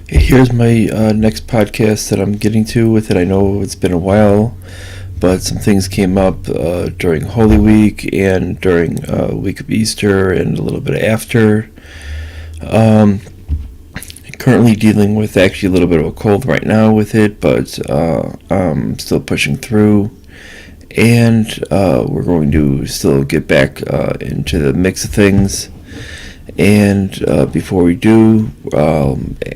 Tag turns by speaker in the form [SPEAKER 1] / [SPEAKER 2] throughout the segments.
[SPEAKER 1] Here's my next podcast that I'm getting to with it. I know it's been a while, but some things came up during Holy Week and during week of Easter and a little bit after. Um, Currently dealing with actually a little bit of a cold right now with it, but I'm still pushing through. And we're going to still get back into the mix of things. And before we do,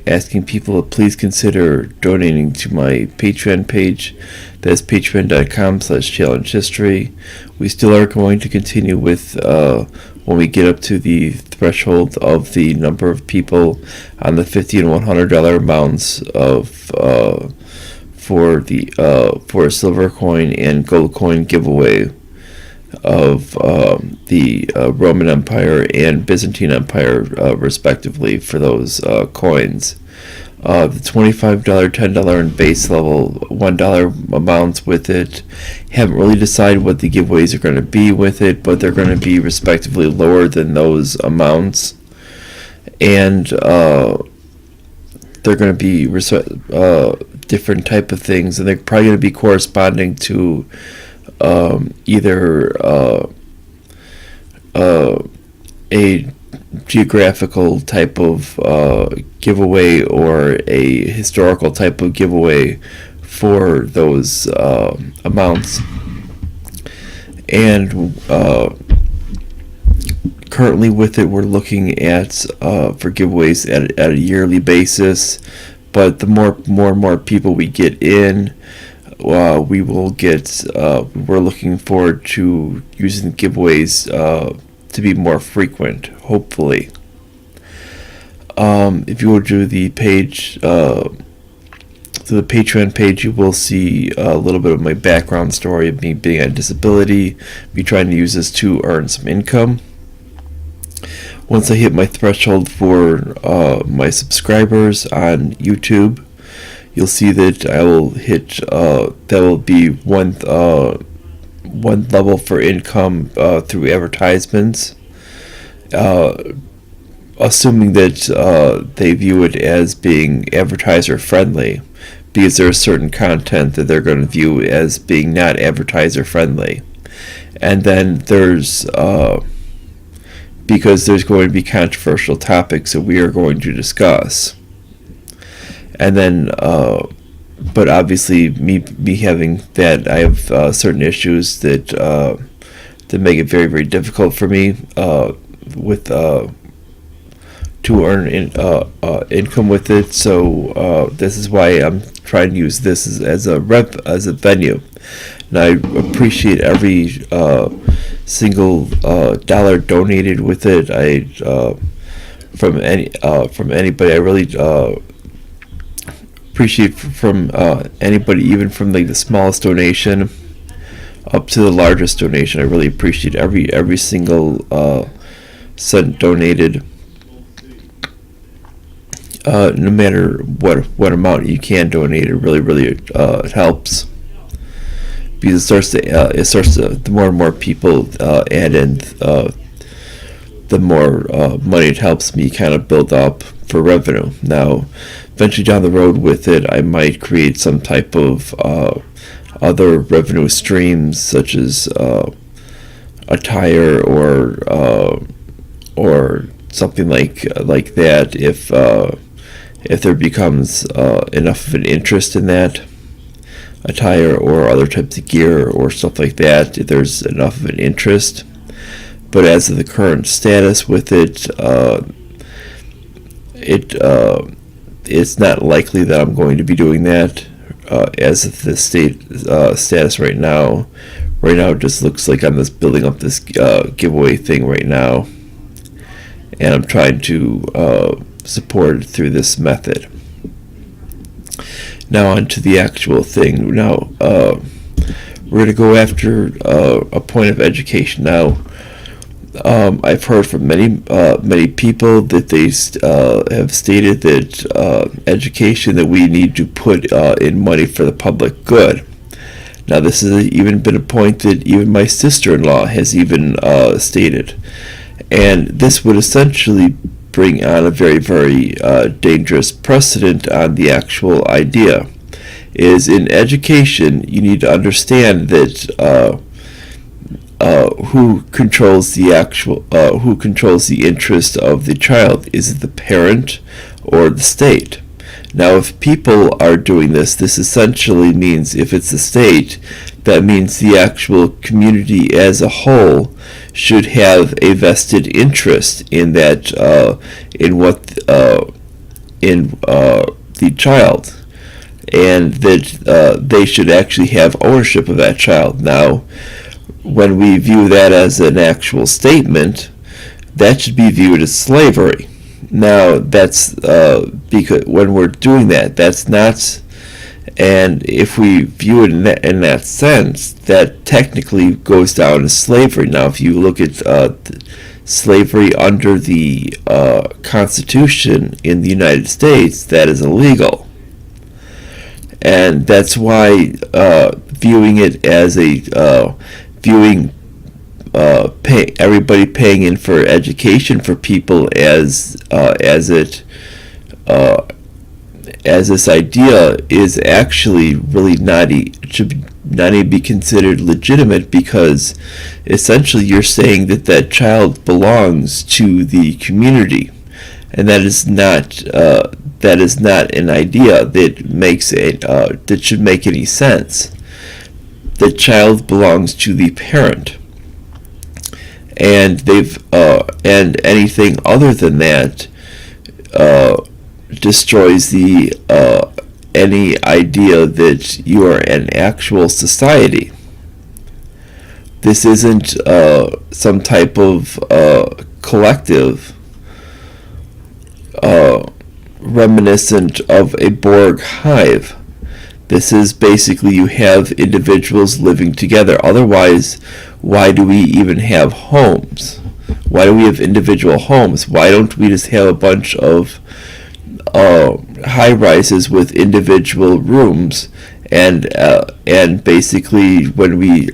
[SPEAKER 1] asking people to please consider donating to my Patreon page. That's patreon.com/challenge history. We still are going to continue with when we get up to the threshold of the number of people on the $50 and $100 amounts of for a silver coin and gold coin giveaway of the Roman Empire and Byzantine Empire, respectively, for those coins. The $25, $10, and base level $1 amounts with it. Haven't really decided what the giveaways are going to be with it, but they're going to be respectively lower than those amounts. And they're going to be different type of things, and they're probably going to be corresponding to either a geographical type of giveaway or a historical type of giveaway for those amounts. And currently with it, we're looking at for giveaways at a yearly basis. But the more and more people we get in, we will get. We're looking forward to using the giveaways to be more frequent, hopefully. If you go to the page, to the Patreon page, you will see a little bit of my background story of me being on disability, me trying to use this to earn some income. Once I hit my threshold for my subscribers on YouTube, you'll see that I will hit. That will be one level for income through advertisements, assuming that they view it as being advertiser friendly, because there's certain content that they're going to view as being not advertiser friendly, and then there's because there's going to be controversial topics that we are going to discuss. And then, but obviously, me having that, I have certain issues that make it very, very difficult for me with to earn income with it. So this is why I'm trying to use this as a venue. And I appreciate every single dollar donated with it. From anybody. I really appreciate from anybody, even from like the smallest donation up to the largest donation. I really appreciate every single cent donated, no matter what amount you can donate. It really it helps, because it starts to the more and more people add in, the more money it helps me kind of build up for revenue. Now, eventually down the road with it, I might create some type of other revenue streams, such as attire or something like that. If there becomes enough of an interest in that attire or other types of gear or stuff like that, if there's enough of an interest. But as of the current status with it, it's not likely that I'm going to be doing that. As of the status right now, it just looks like I'm just building up this giveaway thing right now, and I'm trying to support it through this method. Now on to the actual thing. Now we're going to go after a point of education. Now, I've heard from many people that they have stated that education, that we need to put in money for the public good. Now, this has even been a point that even my sister-in-law has even stated, and this would essentially bring on a very, very dangerous precedent on the actual idea. Is in education, you need to understand that who controls the interest of the child? Is it the parent or the state? Now, if people are doing this essentially means, if it's the state, that means the actual community as a whole should have a vested interest in that, in the child, and that they should actually have ownership of that child. Now, when we view that as an actual statement, that should be viewed as slavery. Now, that's because when we're doing that, that's not, and if we view it in that sense, that technically goes down as slavery. Now, if you look at slavery under the Constitution in the United States, that is illegal. And that's why viewing it as everybody paying in for education for people as this idea is actually really should not even be considered legitimate, because essentially you're saying that child belongs to the community, and that is not an idea that should make any sense. The child belongs to the parent, and and anything other than that destroys any idea that you are an actual society. This isn't some type of collective reminiscent of a Borg hive. This is basically, you have individuals living together. Otherwise, why do we even have homes? Why do we have individual homes? Why don't we just have a bunch of high-rises with individual rooms? And basically, when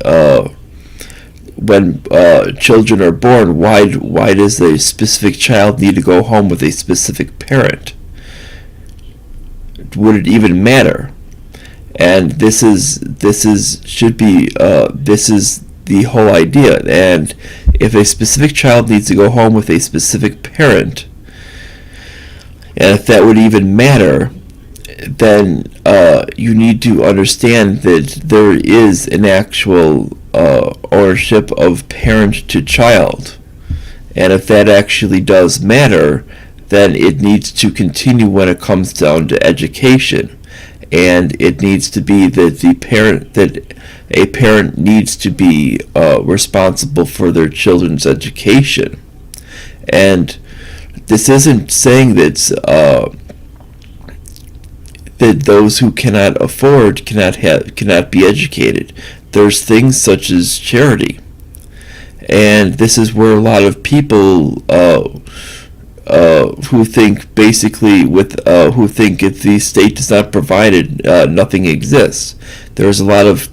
[SPEAKER 1] children are born, why does a specific child need to go home with a specific parent? Would it even matter? And this is the whole idea. And if a specific child needs to go home with a specific parent, and if that would even matter, then you need to understand that there is an actual ownership of parent to child. And if that actually does matter, then it needs to continue when it comes down to education. And it needs to be that a parent needs to be responsible for their children's education. And this isn't saying that those who cannot afford cannot be educated. There's things such as charity, and this is where a lot of people who think basically who think if the state does not provide it, nothing exists. There's a lot of,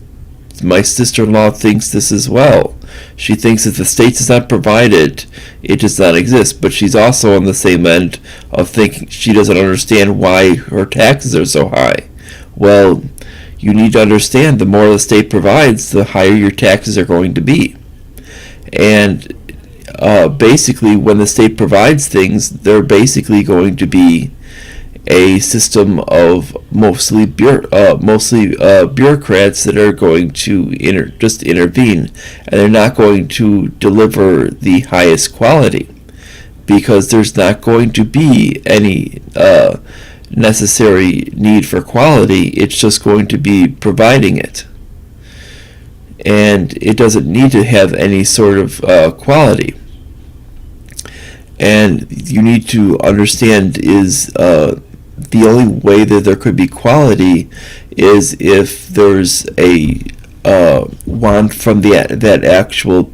[SPEAKER 1] my sister-in-law thinks this as well. She thinks if the state does not provide it, it does not exist. But she's also on the same end of thinking she doesn't understand why her taxes are so high. Well, you need to understand the more the state provides, the higher your taxes are going to be. And basically, when the state provides things, they're basically going to be a system of mostly bureaucrats that are going to just intervene, and they're not going to deliver the highest quality, because there's not going to be any necessary need for quality. It's just going to be providing it, and it doesn't need to have any sort of quality. And you need to understand is the only way that there could be quality is if there's a want from that actual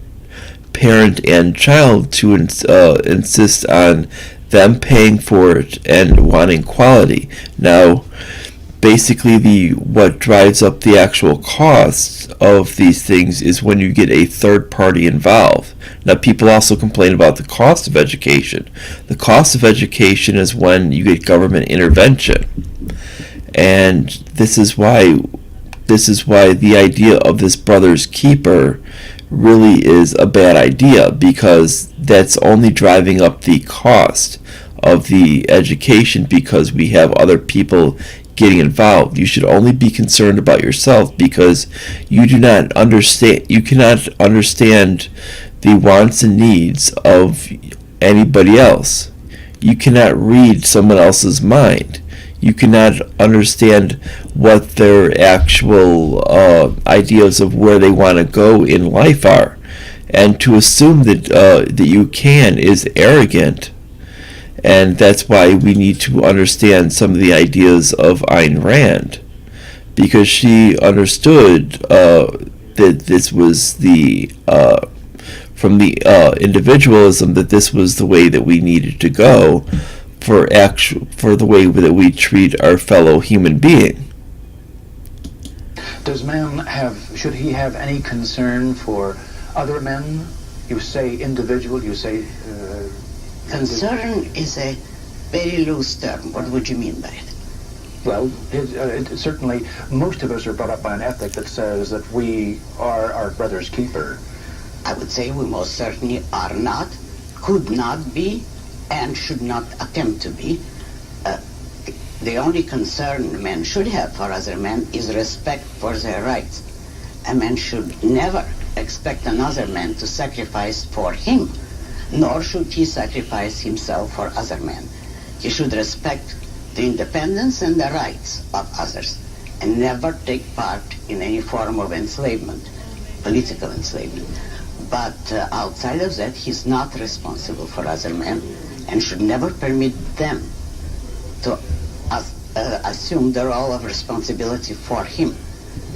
[SPEAKER 1] parent and child to insist on them paying for it and wanting quality. Now, basically what drives up the actual cost of these things is when you get a third party involved. Now, people also complain about the cost of education. The cost of education is when you get government intervention, and this is why the idea of this brother's keeper really is a bad idea, because that's only driving up the cost of the education because we have other people getting involved. You should only be concerned about yourself, because you cannot understand the wants and needs of anybody else. You cannot read someone else's mind. You cannot understand what their actual ideas of where they want to go in life are. And to assume that you can is arrogant. And that's why we need to understand some of the ideas of Ayn Rand, because she understood that this was from the individualism, that this was the way that we needed to go for the way that we treat our fellow human being.
[SPEAKER 2] Does man should he have any concern for other men? You say individual, you say...
[SPEAKER 3] Concern is a very loose term. What would you mean by it?
[SPEAKER 2] Well, certainly most of us are brought up by an ethic that says that we are our brother's keeper.
[SPEAKER 3] I would say we most certainly are not, could not be, and should not attempt to be. The only concern men should have for other men is respect for their rights. A man should never expect another man to sacrifice for him, nor should he sacrifice himself for other men. He should respect the independence and the rights of others, and never take part in any form of enslavement, political enslavement. But outside of that, he's not responsible for other men, and should never permit them to assume the role of responsibility for him.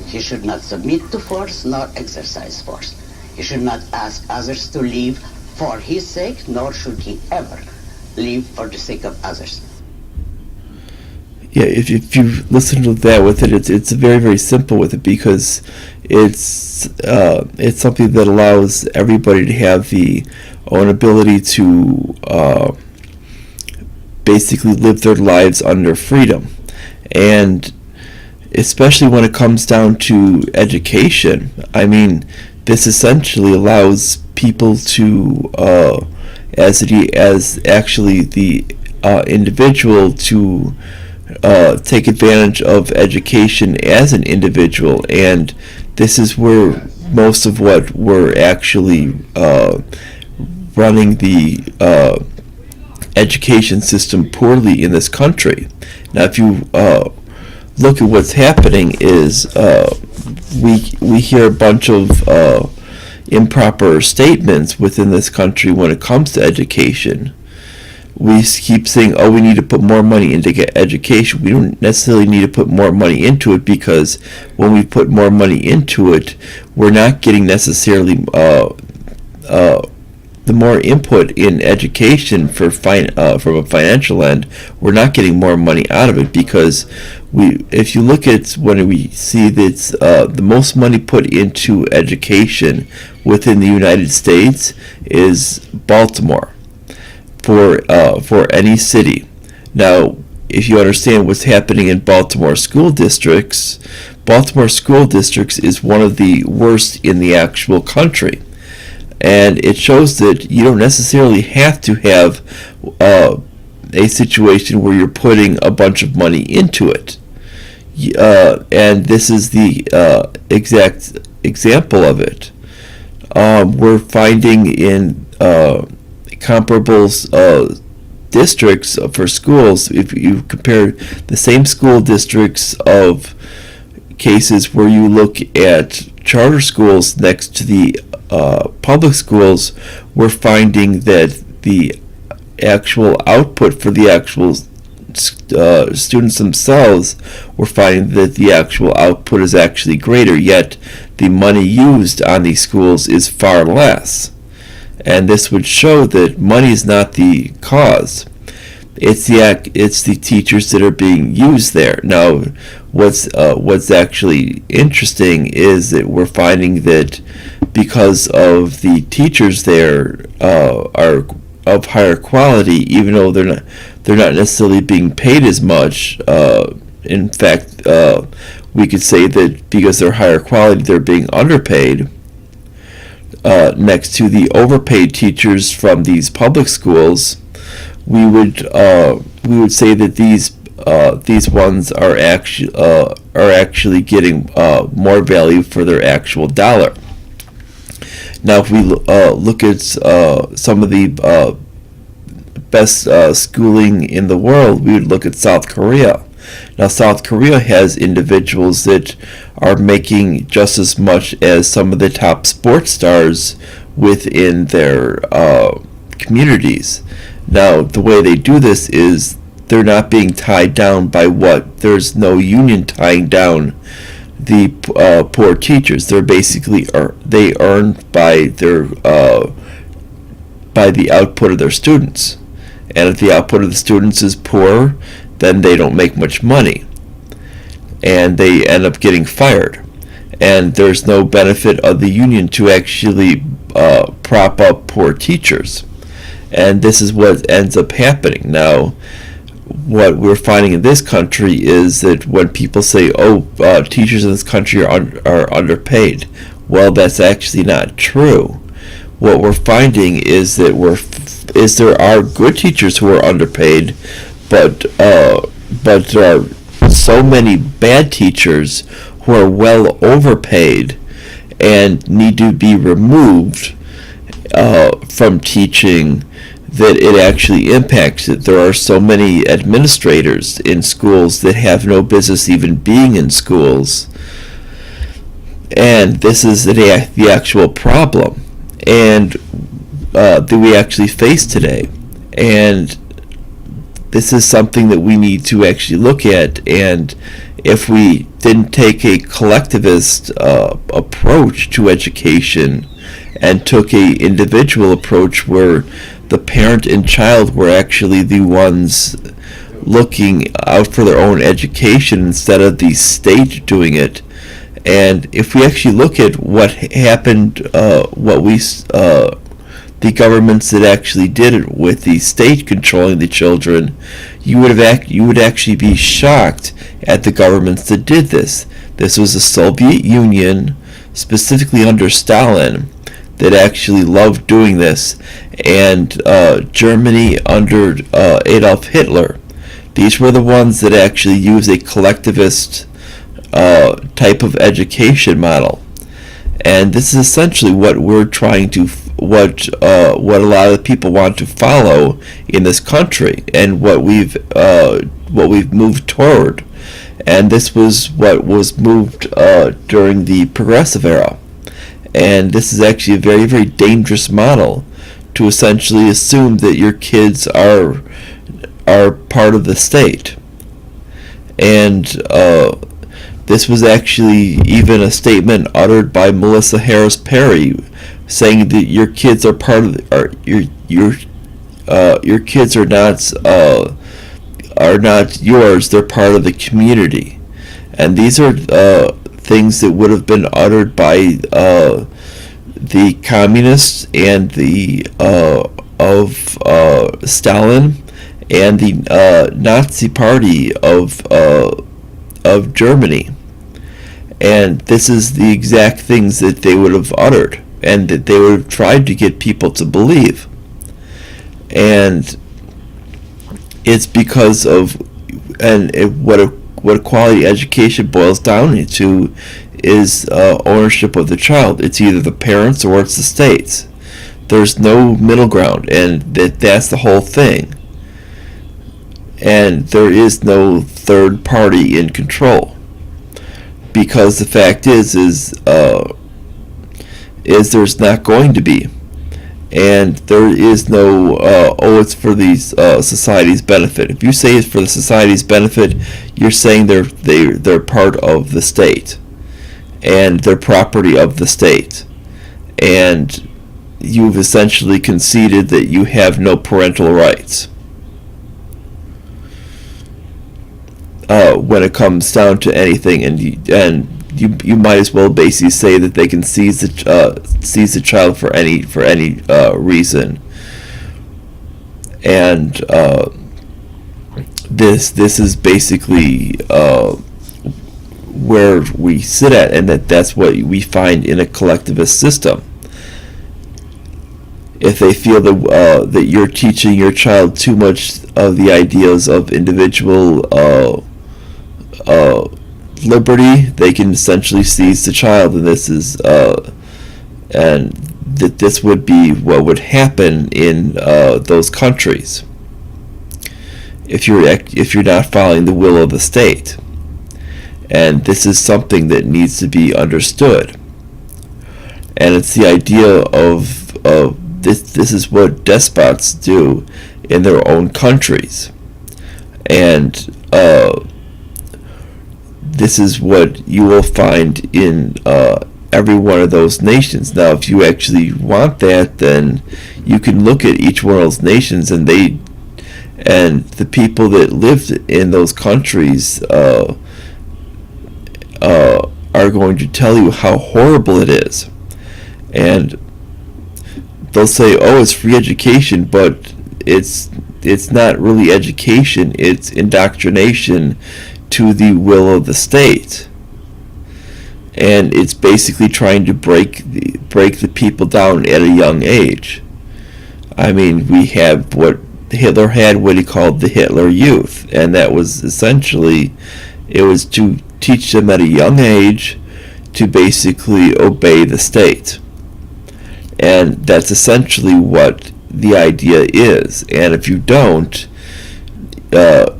[SPEAKER 3] He should not submit to force nor exercise force. He should not ask others to leave for his sake, nor should he ever live for the sake of others.
[SPEAKER 1] Yeah, if you listen to that with it, it's very, very simple with it, because it's something that allows everybody to have the own ability to basically live their lives under freedom. And especially when it comes down to education, I mean, this essentially allows people to, as actually the individual, to take advantage of education as an individual. And this is where most of what we're actually running the education system poorly in this country. Now, if you look at what's happening, is we hear a bunch of improper statements within this country when it comes to education. We keep saying, oh, we need to put more money into education. We don't necessarily need to put more money into it, because when we put more money into it, we're not getting necessarily the more input in education from a financial end. We're not getting more money out of it, because if you look at when we see that the most money put into education within the United States is Baltimore, for any city. Now, if you understand what's happening in Baltimore school districts is one of the worst in the actual country. And it shows that you don't necessarily have to have a situation where you're putting a bunch of money into it. And this is the exact example of it. We're finding in comparable districts for schools, if you compare the same school districts of cases where you look at charter schools next to the public schools, we're finding that the actual output for the actual students themselves, we're finding that the actual output is actually greater, yet the money used on these schools is far less. And this would show that money is not the cause. It's the teachers that are being used there. Now, what's actually interesting is that we're finding that because of the teachers there are of higher quality, even though they're not necessarily being paid as much. In fact, we could say that because they're higher quality, they're being underpaid. Next to the overpaid teachers from these public schools, we would say that these ones are actually getting more value for their actual dollar. Now, if we look at some of the best schooling in the world, we would look at South Korea. Now, South Korea has individuals that are making just as much as some of the top sports stars within their communities. Now, the way they do this is they're not being tied down by there's no union tying down the poor teachers. They're basically they earn by the output of their students, and if the output of the students is poor, then they don't make much money, and they end up getting fired. And there's no benefit of the union to actually prop up poor teachers, and this is what ends up happening. Now, what we're finding in this country is that when people say, teachers in this country are underpaid, well, that's actually not true. What we're finding is that there are good teachers who are underpaid, but there are so many bad teachers who are well overpaid and need to be removed from teaching, that it actually impacts it. There are so many administrators in schools that have no business even being in schools, and this is the actual problem, and that we actually face today. And this is something that we need to actually look at, and if we didn't take a collectivist approach to education and took a individual approach where the parent and child were actually the ones looking out for their own education instead of the state doing it. And if we actually look at what happened, the governments that actually did it with the state controlling the children, you would actually be shocked at the governments that did this. This was the Soviet Union, specifically under Stalin, that actually loved doing this, and Germany under Adolf Hitler. These were the ones that actually used a collectivist type of education model, and this is essentially what we're trying to, what a lot of people want to follow in this country, and what we've moved toward. And this was what was moved during the Progressive era. And this is actually a very, very dangerous model, to essentially assume that your kids are part of the state. And this was actually even a statement uttered by Melissa Harris Perry, saying that your kids are part of your kids are not yours, they're part of the community. And these are things that would have been uttered by the communists and the of Stalin and the Nazi Party of Germany. And this is the exact things that they would have uttered, and that they would have tried to get people to believe. And it's because of, and what a quality education boils down to is ownership of the child. It's either the parents or it's the states. There's no middle ground, and that's the whole thing. And there is no third party in control, because the fact is there's not going to be. And there is no, it's for the society's benefit. If you say it's for the society's benefit, you're saying they're part of the state, and they're property of the state, and you've essentially conceded that you have no parental rights. when it comes down to anything, and you might as well basically say that they can seize the child for any reason. And this is basically where we sit at, and that's what we find in a collectivist system. If they feel that you're teaching your child too much of the ideas of individual liberty, they can essentially seize the child, and this would be what would happen in those countries if you're not following the will of the state. And this is something that needs to be understood. And it's the idea of this is what despots do in their own countries. And this is what you will find in every one of those nations. Now, if you actually want that, then you can look at each one of those nations, and the people that lived in those countries are going to tell you how horrible it is. And they'll say, oh, it's free education, but it's not really education, it's indoctrination to the will of the state. And it's basically trying to break the people down at a young age. I mean, we have what Hitler had, what he called the Hitler Youth, and that was essentially, it was to teach them at a young age to basically obey the state. And that's essentially what the idea is. And if you don't,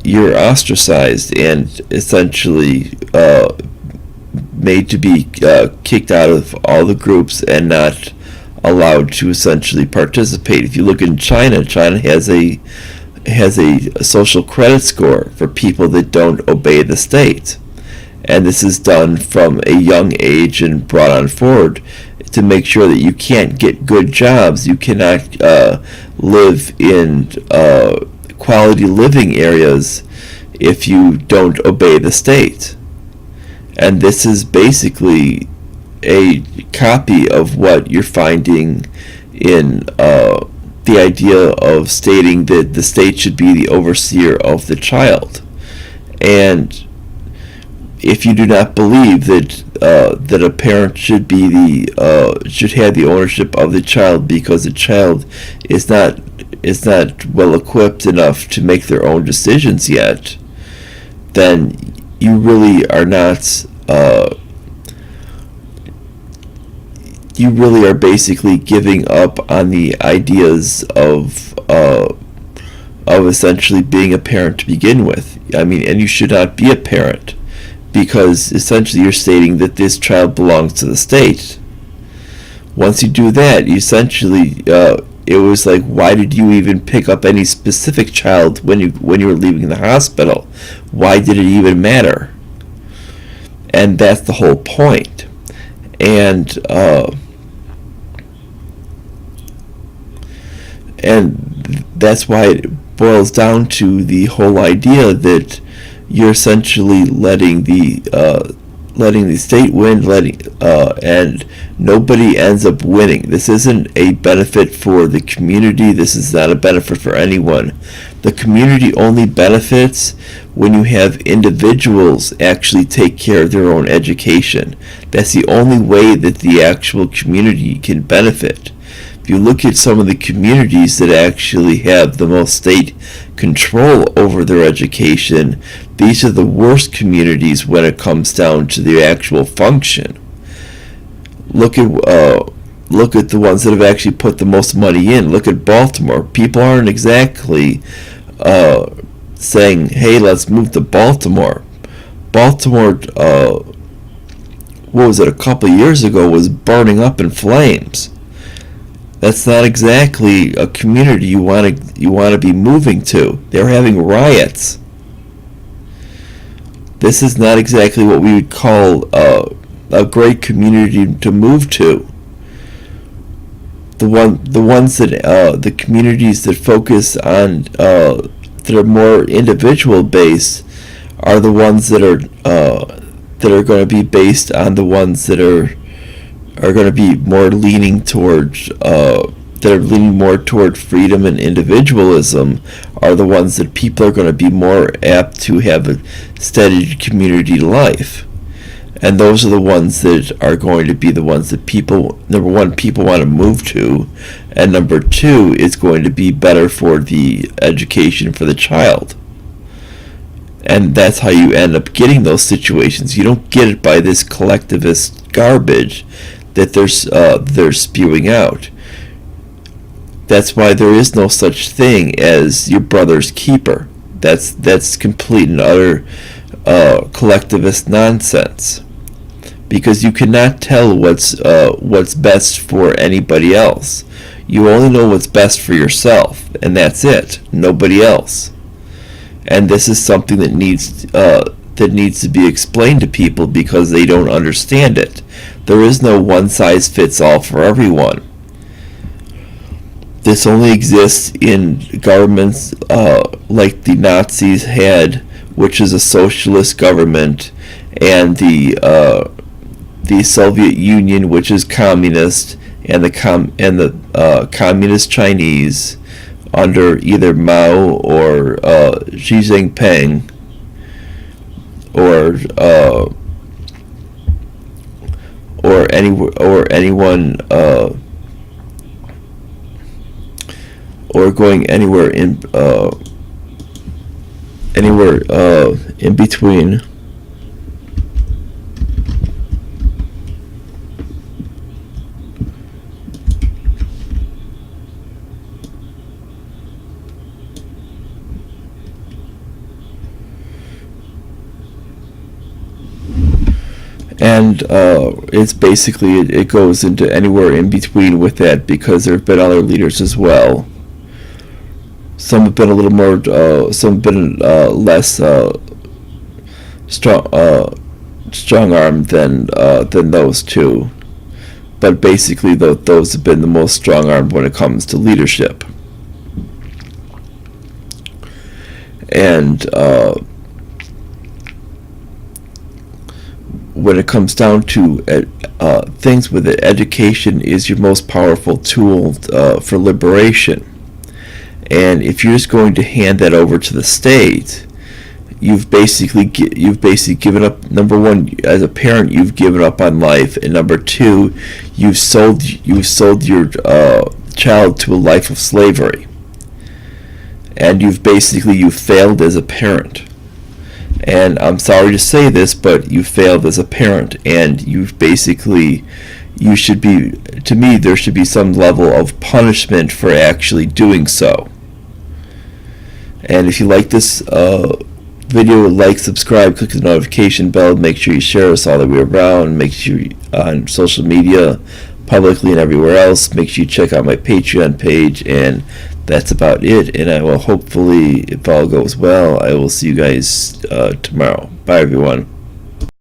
[SPEAKER 1] you're ostracized and essentially made to be kicked out of all the groups and not allowed to essentially participate. If you look in China, China has a social credit score for people that don't obey the state. And this is done from a young age and brought on forward to make sure that you can't get good jobs, you cannot live in quality living areas if you don't obey the state. And this is basically a copy of what you're finding in the idea of stating that the state should be the overseer of the child. And if you do not believe that that a parent should have the ownership of the child because the child is not well equipped enough to make their own decisions yet, then you really are not. You really are basically giving up on the ideas of essentially being a parent to begin with. I mean, and you should not be a parent, because essentially you're stating that this child belongs to the state. Once you do that, you essentially, it was like, why did you even pick up any specific child when you were leaving the hospital? Why did it even matter? And that's the whole point. And that's why it boils down to the whole idea that you're essentially letting the state win, and nobody ends up winning. This isn't a benefit for the community. This is not a benefit for anyone. The community only benefits when you have individuals actually take care of their own education. That's the only way that the actual community can benefit. If you look at some of the communities that actually have the most state control over their education, these are the worst communities when it comes down to the actual function. Look at the ones that have actually put the most money in. Look at Baltimore. People aren't exactly saying, hey, let's move to Baltimore. Baltimore, what was it, a couple of years ago, was burning up in flames. That's not exactly a community you want to be moving to. They're having riots. This is not exactly what we would call a great community to move to. The communities that focus on that are more individual based are the ones that are going to be based on the ones that are going to be more leaning towards that are leaning more toward freedom and individualism, are the ones that people are going to be more apt to have a steady community life. And those are the ones that are going to be the ones that people, number one, people want to move to, and number two, it's going to be better for the education for the child. And that's how you end up getting those situations. You don't get it by this collectivist garbage that they're spewing out. That's why there is no such thing as your brother's keeper. That's complete and utter collectivist nonsense. Because you cannot tell what's best for anybody else. You only know what's best for yourself, and that's it. Nobody else. And this is something that needs to be explained to people because they don't understand it. There is no one size fits all for everyone. This only exists in governments like the Nazis had, which is a socialist government, and the Soviet Union, which is communist, and the communist Chinese under either Mao or Xi Jinping or anyone or going anywhere in between. And it's basically, it goes into anywhere in between with that, because there have been other leaders as well. Some have been a little more, some have been less strong-armed than those two. But basically, those have been the most strong-armed when it comes to leadership. And when it comes down to things with it, education is your most powerful tool for liberation. And if you're just going to hand that over to the state, you've basically given up. Number one, as a parent, you've given up on life, and number two, you've sold your child to a life of slavery. And you've failed as a parent. And I'm sorry to say this, but you failed as a parent, and you should be, to me, there should be some level of punishment for actually doing so. And if you like this video, like, subscribe, click the notification bell, make sure you share us all the way around, make sure you, on social media, publicly and everywhere else, make sure you check out my Patreon page, and that's about it. And I will hopefully, if all goes well, I will see you guys tomorrow. Bye, everyone.